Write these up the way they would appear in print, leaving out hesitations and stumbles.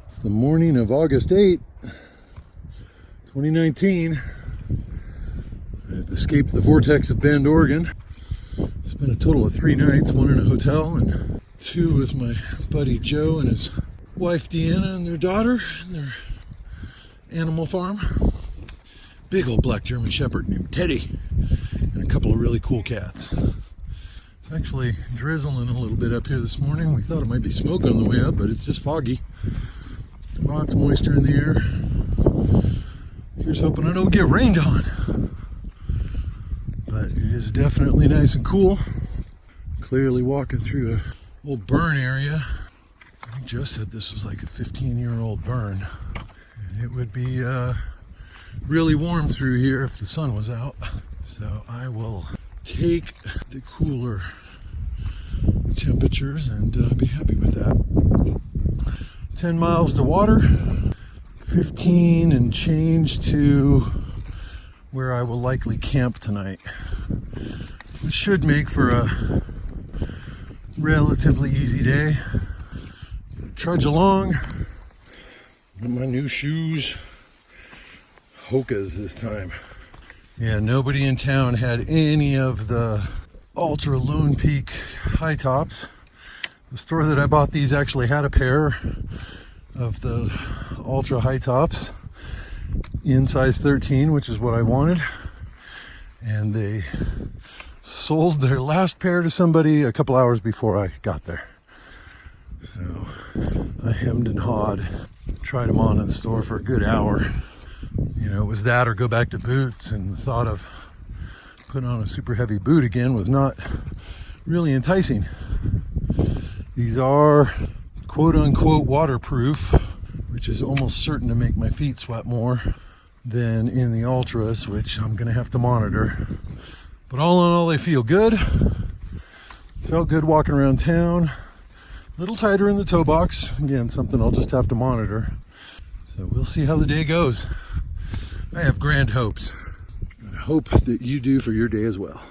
It's the morning of August 8th, 2019. I've escaped the vortex of Bend, Oregon. Spent a total of 3 nights, 1 in a hotel and 2 with my buddy Joe and his wife Deanna and their daughter and their animal farm. Big old black German Shepherd named Teddy and a couple of really cool cats. It's actually drizzling a little bit up here this morning. We thought it might be smoke on the way up, but it's just foggy. Lots of moisture in the air. Here's hoping I don't get rained on. But it is definitely nice and cool. Clearly walking through a old burn area. I think Joe said this was like a 15-year-old burn. And it would be really warm through here if the sun was out. So I will take the cooler temperatures and be happy with that. 10 miles to water, 15 and change to where I will likely camp tonight. It should make for a relatively easy day. Trudge along in my new shoes, Hoka's this time. Yeah, nobody in town had any of the Ultra Lone Peak high tops. The store that I bought these actually had a pair of the Ultra high tops in size 13, which is what I wanted. And they sold their last pair to somebody a couple hours before I got there. So I hemmed and hawed, tried them on in the store for a good hour. You know, it was that or go back to boots, and the thought of putting on a super heavy boot again was not really enticing. These are quote unquote waterproof, which is almost certain to make my feet sweat more than in the Ultras, which I'm gonna have to monitor. But all in all, they feel good. Felt good walking around town. A little tighter in the toe box. Again, something I'll just have to monitor. So we'll see how the day goes. I have grand hopes. I hope that you do for your day as well.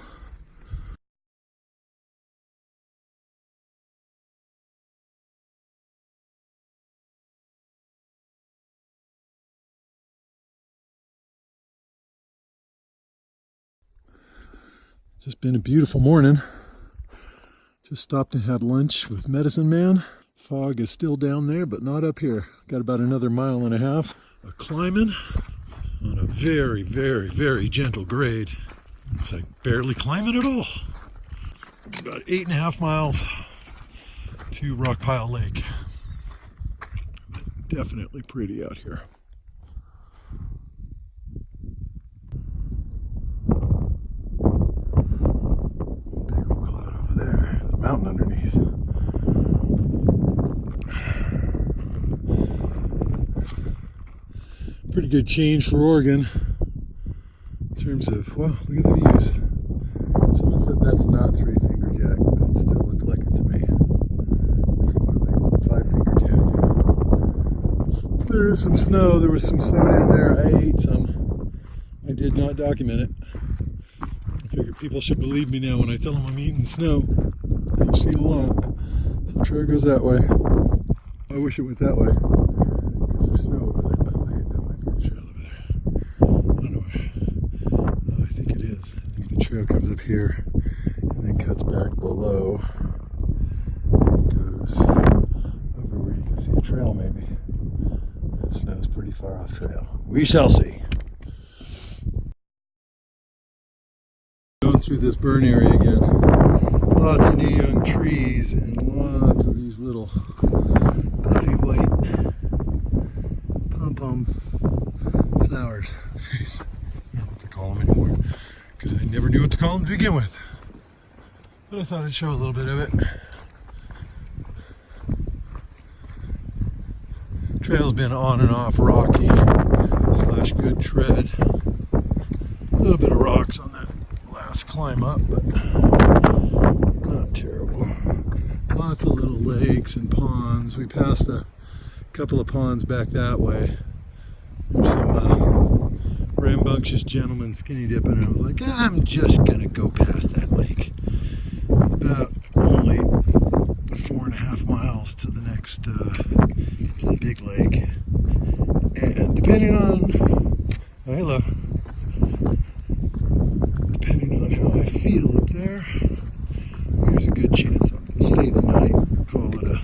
Just been a beautiful morning. Just stopped and had lunch with Medicine Man. Fog is still down there, but not up here. Got about another 1.5 miles of climbing on a very, very, very gentle grade. It's like barely climbing at all. About 8.5 miles to Rock Pile Lake. But definitely pretty out here. Big old cloud over there. There's a mountain underneath. Pretty good change for Oregon in terms of, wow, look at the views. Someone said that's not 3 Finger Jack, but it still looks like it to me. It's more like 5 Finger Jack. There is some snow. There was some snow down there. I ate some. I did not document it. I figure people should believe me now when I tell them I'm eating snow. They've seen a lot. So trail goes that way. I wish it went that way because there's snow over there. I think it is. I think the trail comes up here and then cuts back below and goes over where you can see a trail maybe. That snow's pretty far off trail. We shall see. Going through this burn area again. Lots of new young trees and lots of these little puffy white pom-pom flowers. I don't know what to call them anymore because I never knew what to call them to begin with. But I thought I'd show a little bit of it. Trail's been on and off rocky / good tread. A little bit of rocks on that last climb up, but not terrible. Lots of little lakes and ponds. We passed a couple of ponds back that way. There's some rambunctious gentlemen skinny dipping, and I was like, I'm just gonna go past that lake. About only 4.5 miles to the next to the big lake. And depending on, oh, hello. Depending on how I feel up there, there's a good chance I'm going to stay the night. Call it a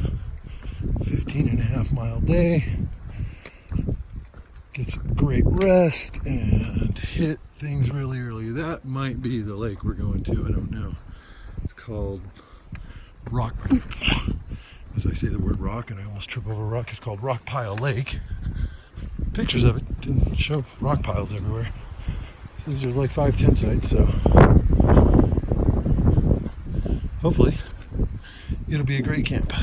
15.5-mile day. Get some great rest and hit things really early. That might be the lake we're going to. I don't know. It's called Rock. As I say the word rock and I almost trip over rock, it's called Rock Pile Lake. Pictures of it didn't show rock piles everywhere. It says there's like 5 tent sites, so hopefully it'll be a great camp.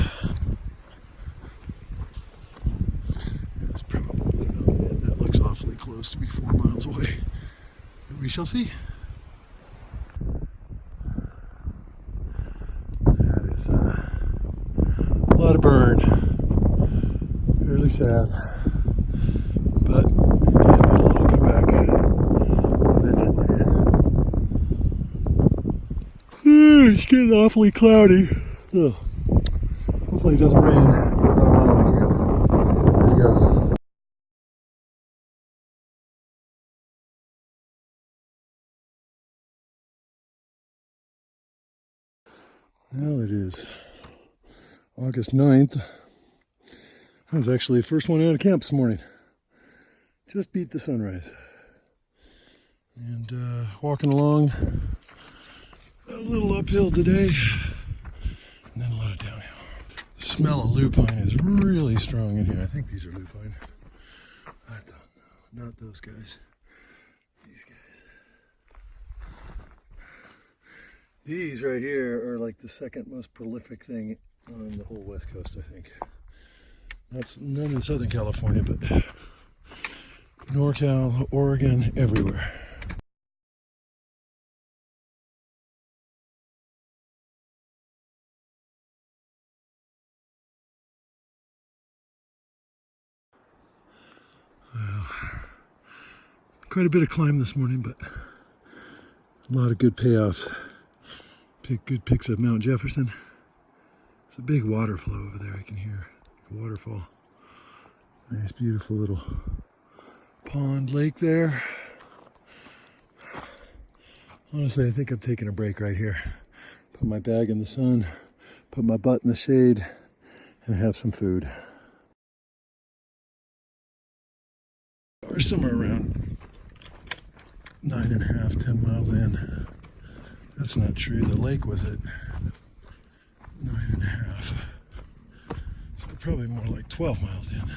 That's probably not it. That looks awfully close to be 4 miles away. But we shall see. That is a lot of burn. Fairly sad. But yeah, it'll all come back eventually. It's getting awfully cloudy. Ugh. Hopefully it doesn't rain. We're about a mile to camp. Let's go. Well, it is August 9th. I was actually the first one out of camp this morning. Just beat the sunrise. And walking along a little uphill today, and then a lot of downhill. The smell of lupine is really strong in here. I think these are lupine. I don't know. Not those guys. These guys. These right here are like the second most prolific thing on the whole West Coast, I think. That's none in Southern California, but NorCal, Oregon, everywhere. Well, quite a bit of climb this morning, but a lot of good payoffs. Good pics of Mount Jefferson. It's a big water flow over there I can hear. Like a waterfall. Nice, beautiful little pond lake there. Honestly, I think I'm taking a break right here. Put my bag in the sun, put my butt in the shade, and have some food. We're somewhere around 9.5, 10 miles in. That's not true. The lake was at 9.5. So probably more like 12 miles in.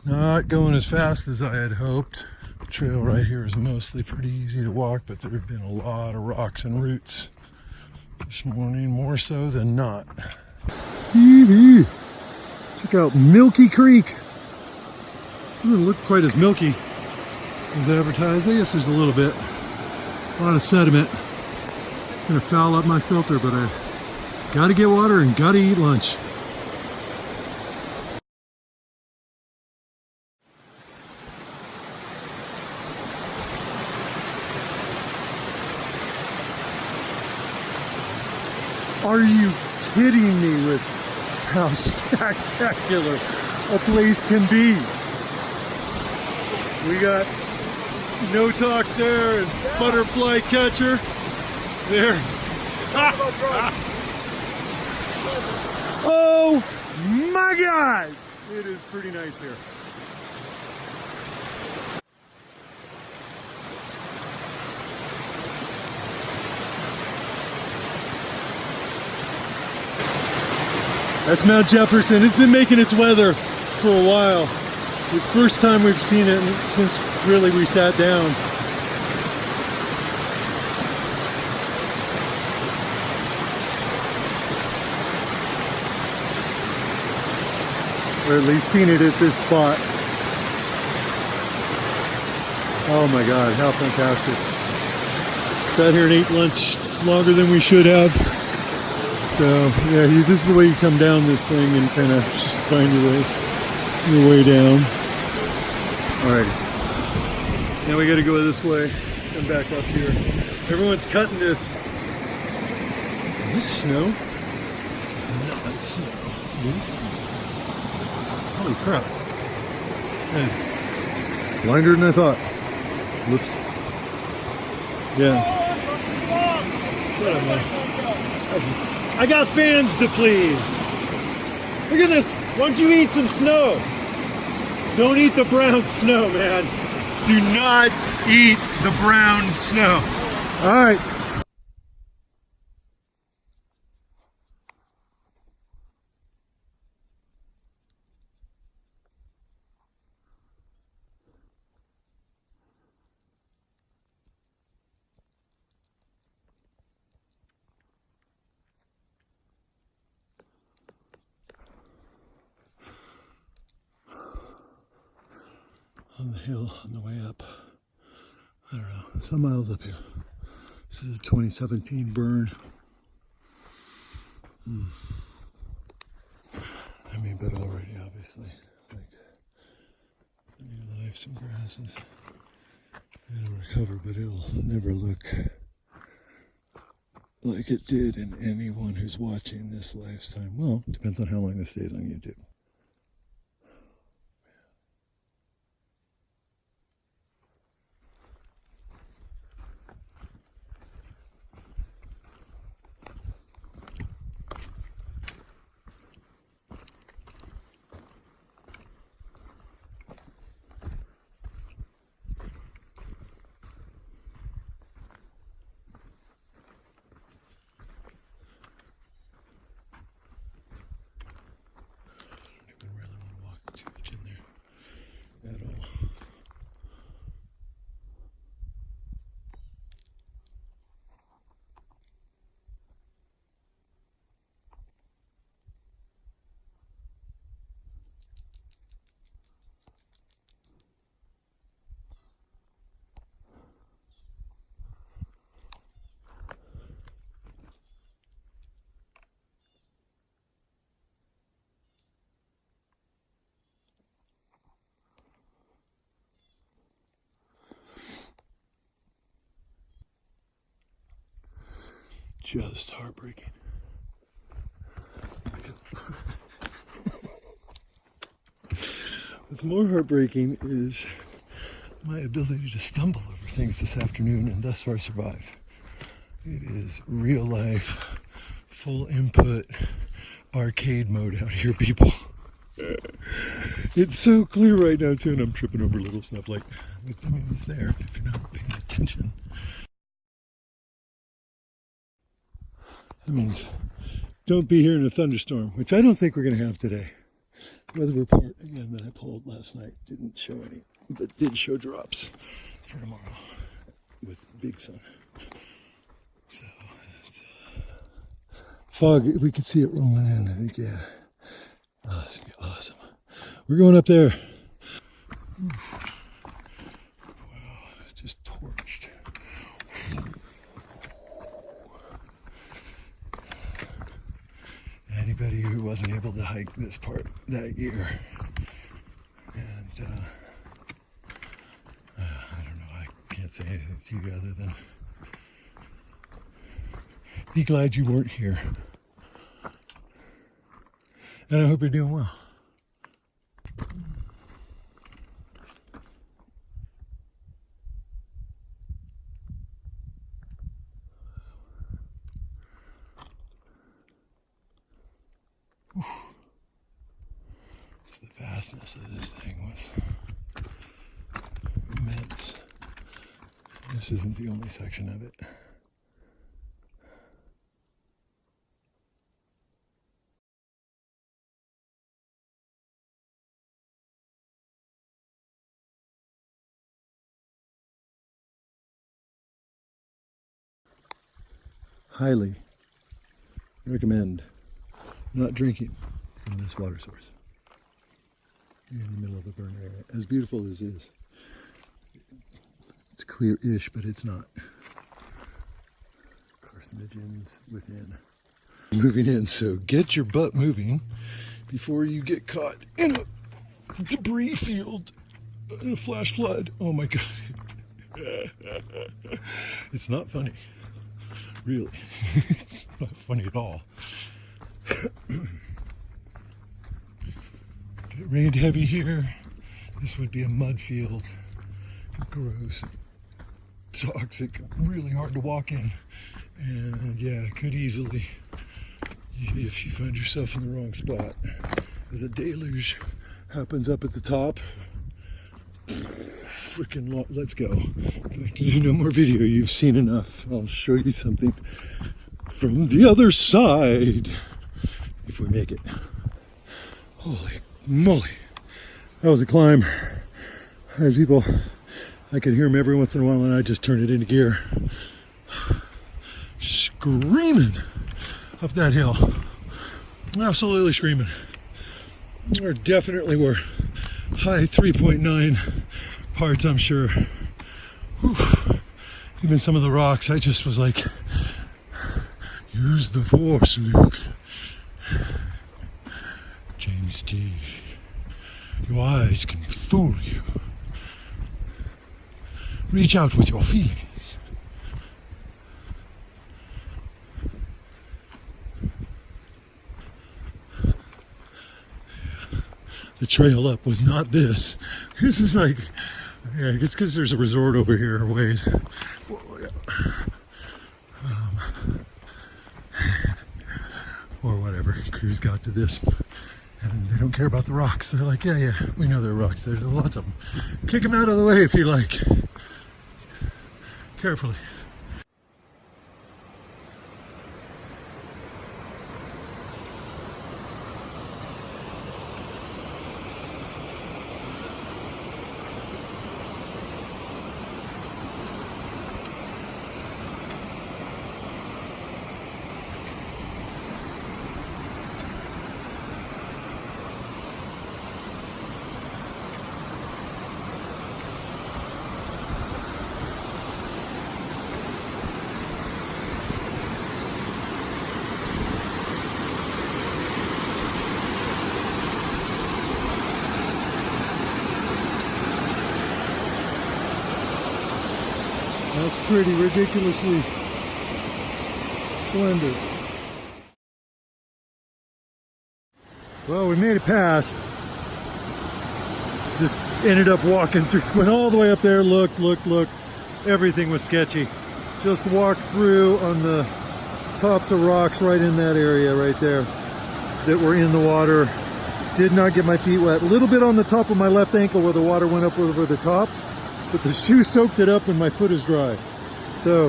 Not going as fast as I had hoped. The trail right here is mostly pretty easy to walk, but there have been a lot of rocks and roots this morning, more so than not. Check out Milky Creek. Doesn't look quite as milky as advertised. I guess there's a little bit. A lot of sediment. It's gonna foul up my filter, but I gotta get water and gotta eat lunch. Are you kidding me with how spectacular a place can be? We got No Talk there and Butterfly Catcher there. Oh my God! It is pretty nice here. That's Mount Jefferson. It's been making its weather for a while. The first time we've seen it since really we sat down. Or at least seen it at this spot. Oh my God, how fantastic. Sat here and ate lunch longer than we should have. So yeah, this is the way you come down this thing and kind of just find your way down. Alright, now we got to go this way and back up here. Everyone's cutting this. Is this snow? This is not snow. Holy crap. Man, blinder than I thought. Whoops. Yeah. Shut up, man. I got fans to please. Look at this. Why don't you eat some snow? Don't eat the brown snow, man. Do not eat the brown snow. All right. On the hill on the way up. I don't know, some miles up here. This is a 2017 burn. I mean, but already, obviously, like, new life, some grasses. It'll recover, but it'll never look like it did in anyone who's watching this lifetime. Well, depends on how long this stays on YouTube. Just heartbreaking. What's more heartbreaking is my ability to stumble over things this afternoon and thus far survive. It is real life, full input, arcade mode out here, people. It's so clear right now too, and I'm tripping over little stuff like, I mean, it's there if you're not paying attention. That means don't be here in a thunderstorm, which I don't think we're going to have today. Weather report, again, that I pulled last night didn't show any, but did show drops for tomorrow with big sun. So, it's, fog, we could see it rolling in, I think, yeah. Oh, it's going to be awesome. We're going up there. Wow, just torched. Anybody who wasn't able to hike this part that year, and I don't know, I can't say anything to you other than be glad you weren't here, and I hope you're doing well. The vastness of this thing was immense. This isn't the only section of it. Highly recommend not drinking from this water source in the middle of a burn area. As beautiful as it is, it's clear-ish, but it's not. Carcinogens within. Moving in, so get your butt moving before you get caught in a debris field in a flash flood. Oh my God. It's not funny. Really. It's not funny at all. Okay, It rained heavy here. This would be a mud field. Gross, toxic, really hard to walk in. And yeah, it could easily, if you find yourself in the wrong spot, as a deluge happens up at the top. Freaking let's go. There's no more video. You've seen enough. I'll show you something from the other side if we make it. Holy moly. That was a climb. I had people, I could hear them every once in a while, and I just turned it into gear. Screaming up that hill. Absolutely screaming. There definitely were high 3.9 parts, I'm sure. Whew. Even some of the rocks, I just was like, use the force, Luke. James T. Your eyes can fool you. Reach out with your feelings. The trail up was not this. This is like, yeah, it's because there's a resort over here a ways. Or whatever, crews got to this. And they don't care about the rocks. They're like, yeah, we know there are rocks. There's lots of them. Kick them out of the way if you like. Carefully. That's pretty ridiculously splendid. Well, we made it past. Just ended up walking through, went all the way up there, look. Everything was sketchy. Just walked through on the tops of rocks right in that area right there that were in the water. Did not get my feet wet. A little bit on the top of my left ankle where the water went up over the top. But the shoe soaked it up and my foot is dry. So,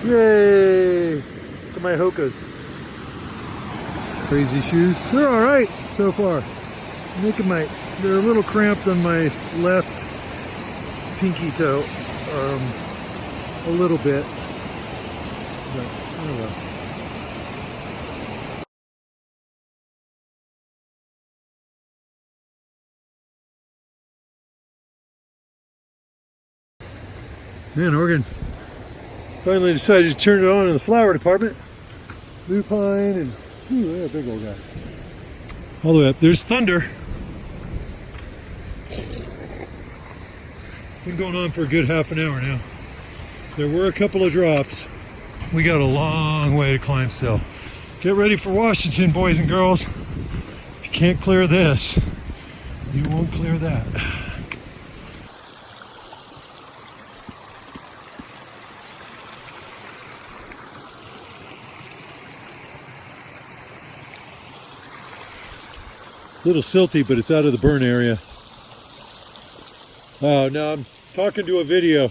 yay to my Hokas. Crazy shoes. They're all right so far. They're a little cramped on my left pinky toe. A little bit. But, oh well. Man, Oregon finally decided to turn it on in the flower department. Lupine and, ooh, yeah, big old guy. All the way up. There's thunder. Been going on for a good half an hour now. There were a couple of drops. We got a long way to climb still. Get ready for Washington, boys and girls. If you can't clear this, you won't clear that. A little silty, but it's out of the burn area. Oh, no, I'm talking to a video.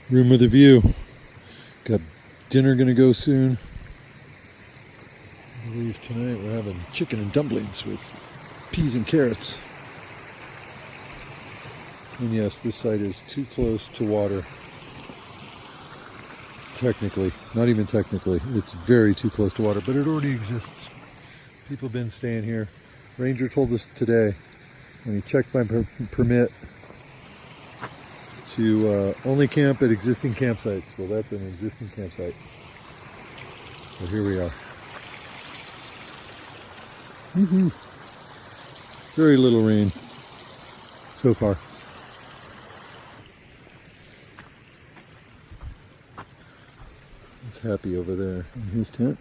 Room with a view. Got dinner gonna go soon. I believe tonight we're having chicken and dumplings with peas and carrots. And yes, this site is too close to water. Technically, not even technically, it's very too close to water, but it already exists. People have been staying here. Ranger told us today when he checked my permit to only camp at existing campsites. Well, that's an existing campsite. So here we are. Very little rain so far. It's Happy over there in his tent.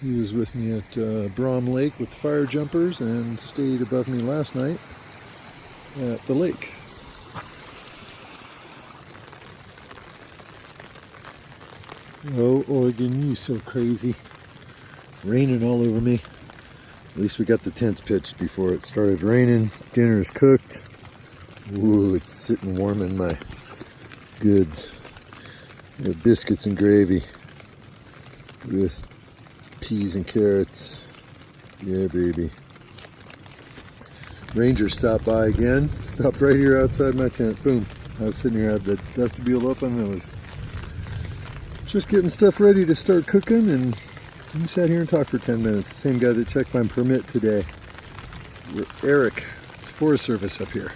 He was with me at Brom Lake with the fire jumpers and stayed above me last night at the lake. Oh, Oregon, you so crazy. Raining all over me. At least we got the tents pitched before it started raining. Dinner's cooked. Ooh, it's sitting warm in my goods. We have biscuits and gravy with peas and carrots. Yeah, baby. Ranger stopped by again. Stopped right here outside my tent. Boom. I was sitting here, I had the vestibule open. I was just getting stuff ready to start cooking, and we sat here and talked for 10 minutes. The same guy that checked my permit today. Eric, Forest Service up here.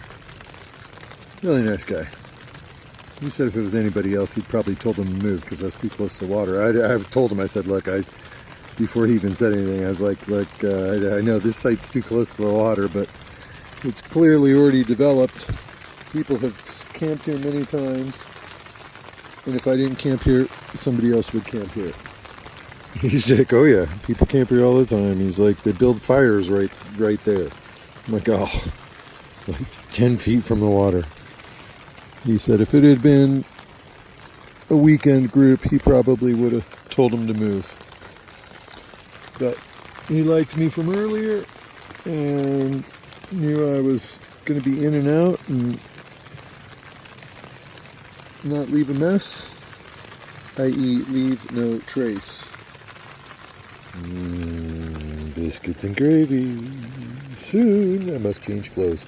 Really nice guy. He said if it was anybody else, he'd probably told them to move because I was too close to the water. I told him, I said, look, before he even said anything, I was like, look, I know this site's too close to the water, but it's clearly already developed. People have camped here many times. And if I didn't camp here, somebody else would camp here. He's like, oh yeah, people camp here all the time. He's like, they build fires right there. I'm like, oh, like 10 feet from the water. He said if it had been a weekend group, he probably would have told them to move. But he liked me from earlier and knew I was going to be in and out and not leave a mess, i.e. leave no trace. Biscuits and gravy. Soon I must change clothes.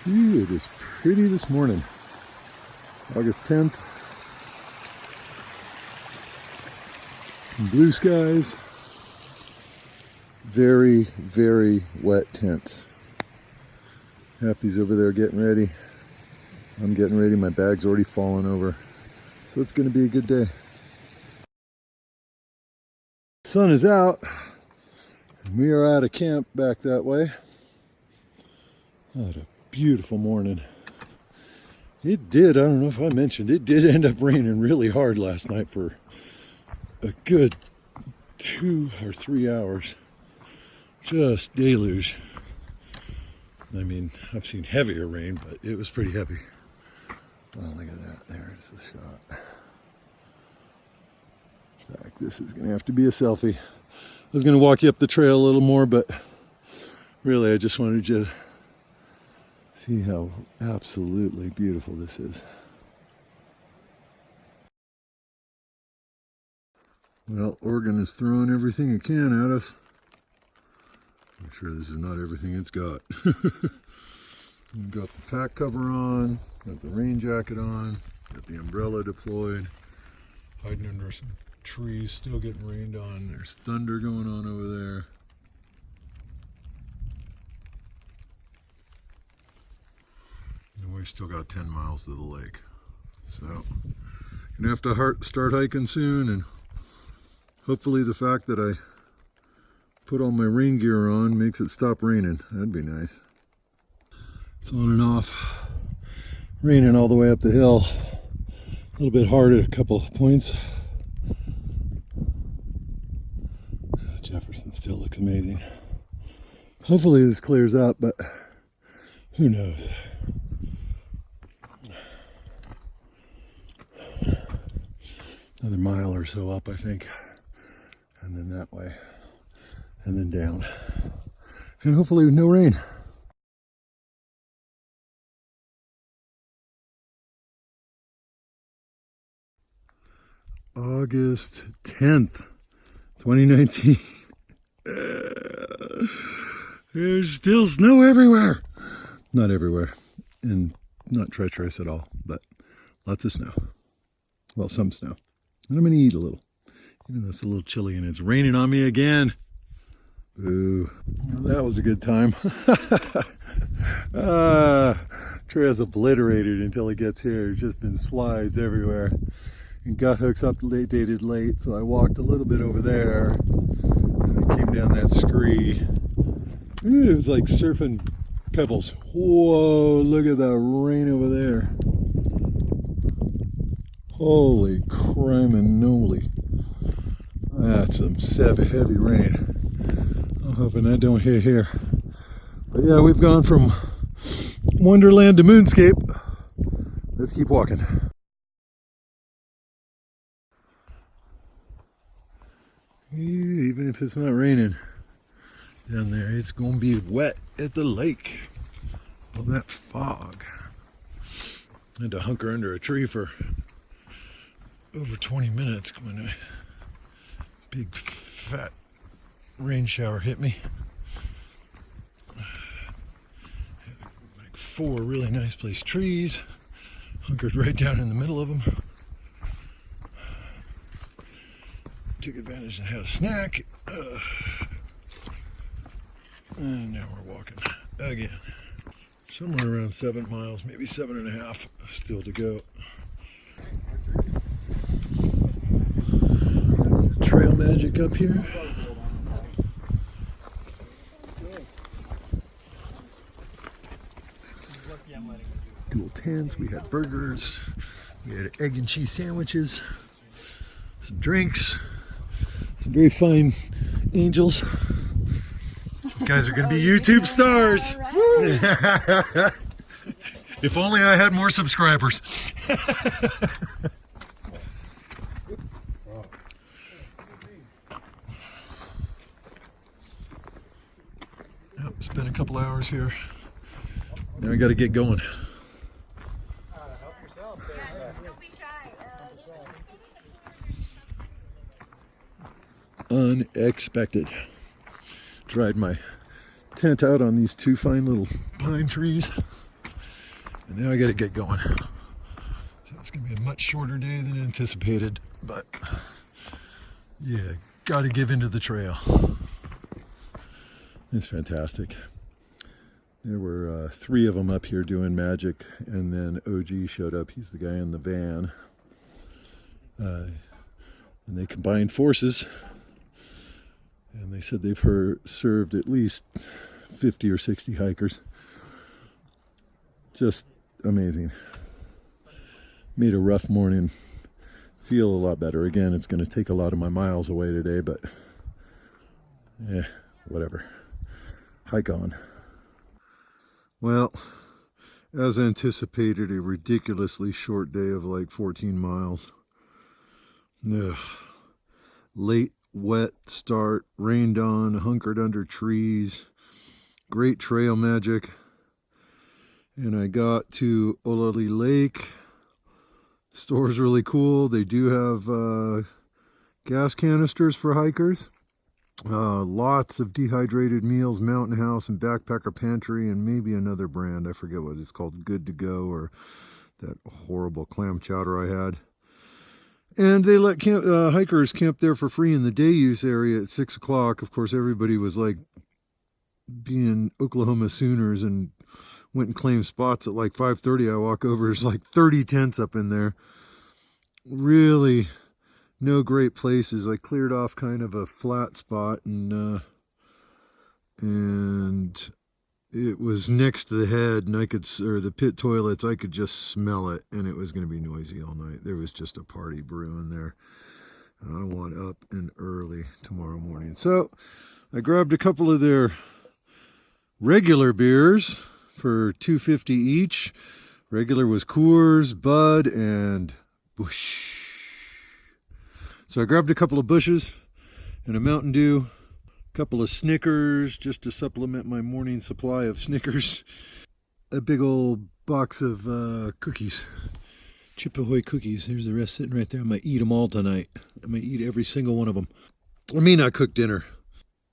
Ooh, it is pretty this morning. August 10th. Some blue skies. Very, very wet tents. Happy's over there getting ready. I'm getting ready. My bag's already fallen over. So it's going to be a good day. The sun is out. And we are out of camp back that way. What a beautiful morning. It did, I don't know if I mentioned, it did end up raining really hard last night for a good 2 or 3 hours. Just deluge. I mean, I've seen heavier rain, but it was pretty heavy. Oh, look at that. There's the shot. In fact, this is going to have to be a selfie. I was going to walk you up the trail a little more, but really I just wanted you to see how absolutely beautiful this is. Well, Oregon is throwing everything it can at us. I'm sure this is not everything it's got. We've got the pack cover on, got the rain jacket on, got the umbrella deployed, hiding under some trees, still getting rained on. There's thunder going on over there. And we've still got 10 miles to the lake. So, gonna have to start hiking soon, and hopefully the fact that I put all my rain gear on makes it stop raining. That'd be nice. It's on and off. Raining all the way up the hill. A little bit hard at a couple of points. Jefferson still looks amazing. Hopefully this clears up, but who knows. Another mile or so up, I think. And then that way. And then down. And hopefully no rain. August 10th, 2019. There's still snow everywhere. Not everywhere. And not treacherous at all, but lots of snow. Well, some snow. And I'm going to eat a little. Even though it's a little chilly and it's raining on me again. Boo. Well, that was a good time. Trail's obliterated until it gets here. There's just been slides everywhere. And gut hooks updated late, so I walked a little bit over there. And then came down that scree. It was like surfing pebbles. Whoa, look at that rain over there. Holy criminoli. That's some heavy rain. I'm hoping that don't hit here. But yeah, we've gone from Wonderland to Moonscape. Let's keep walking. Even if it's not raining down there, it's going to be wet at the lake. All that fog. I had to hunker under a tree for over 20 minutes when a big fat rain shower hit me. Like 4 really nice placed trees, hunkered right down in the middle of them. Took advantage and had a snack. And now we're walking again. Somewhere around 7 miles, maybe 7.5 still to go. Trail magic up here. Dual tents, we had burgers, we had egg and cheese sandwiches, some drinks, some very fine angels. You guys are going to be YouTube stars. Right. If only I had more subscribers. Spent a couple hours here. Now I got to get going. Help yourself. Don't be shy. Unexpected. Dried my tent out on these 2 fine little pine trees. And now I got to get going. So it's going to be a much shorter day than anticipated. But yeah, got to give into the trail. It's fantastic. There were 3 of them up here doing magic, and then OG showed up. He's the guy in the van. And they combined forces, and they said they've served at least 50 or 60 hikers. Just amazing. Made a rough morning feel a lot better. Again, it's going to take a lot of my miles away today, but whatever. Hike on. Well, as anticipated, a ridiculously short day of like 14 miles. Ugh. Late, wet start, rained on, hunkered under trees. Great trail magic. And I got to Olali Lake. Store's really cool. They do have gas canisters for hikers. Lots of dehydrated meals, Mountain House and Backpacker Pantry, and maybe another brand. I forget what it's called, Good to Go, or that horrible clam chowder I had. And they let hikers camp there for free in the day use area at 6 o'clock. Of course, everybody was like being Oklahoma Sooners and went and claimed spots at like 5:30. I walk over, there's like 30 tents up in there. Really no great places. I cleared off kind of a flat spot, and it was next to the head, and or the pit toilets, I could just smell it, and it was going to be noisy all night. There was just a party brewing there, and I want up and early tomorrow morning. So I grabbed a couple of their regular beers for $2.50 each. Regular was Coors, Bud, and Busch. So I grabbed a couple of Bushes and a Mountain Dew, a couple of Snickers just to supplement my morning supply of Snickers, a big old box of cookies, Chip Ahoy cookies. There's the rest sitting right there. I might eat them all tonight. I might eat every single one of them. I may not cook dinner.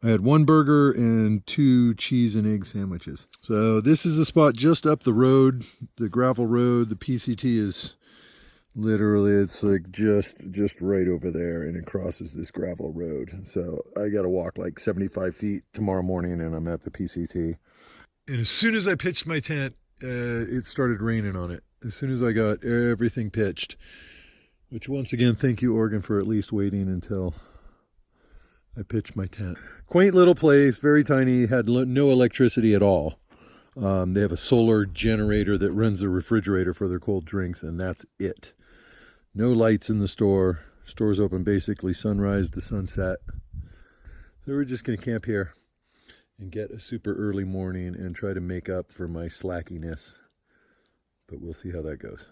I had 1 burger and 2 cheese and egg sandwiches. So this is the spot just up the road, the gravel road. The PCT is literally, it's like just right over there, and it crosses this gravel road. So I got to walk like 75 feet tomorrow morning, and I'm at the PCT. And as soon as I pitched my tent, it started raining on it. As soon as I got everything pitched, which once again, thank you, Oregon, for at least waiting until I pitched my tent. Quaint little place, very tiny, had no electricity at all. They have a solar generator that runs the refrigerator for their cold drinks, and that's it. No lights in the store. Store's open basically sunrise to sunset. So we're just going to camp here and get a super early morning and try to make up for my slackiness. But we'll see how that goes.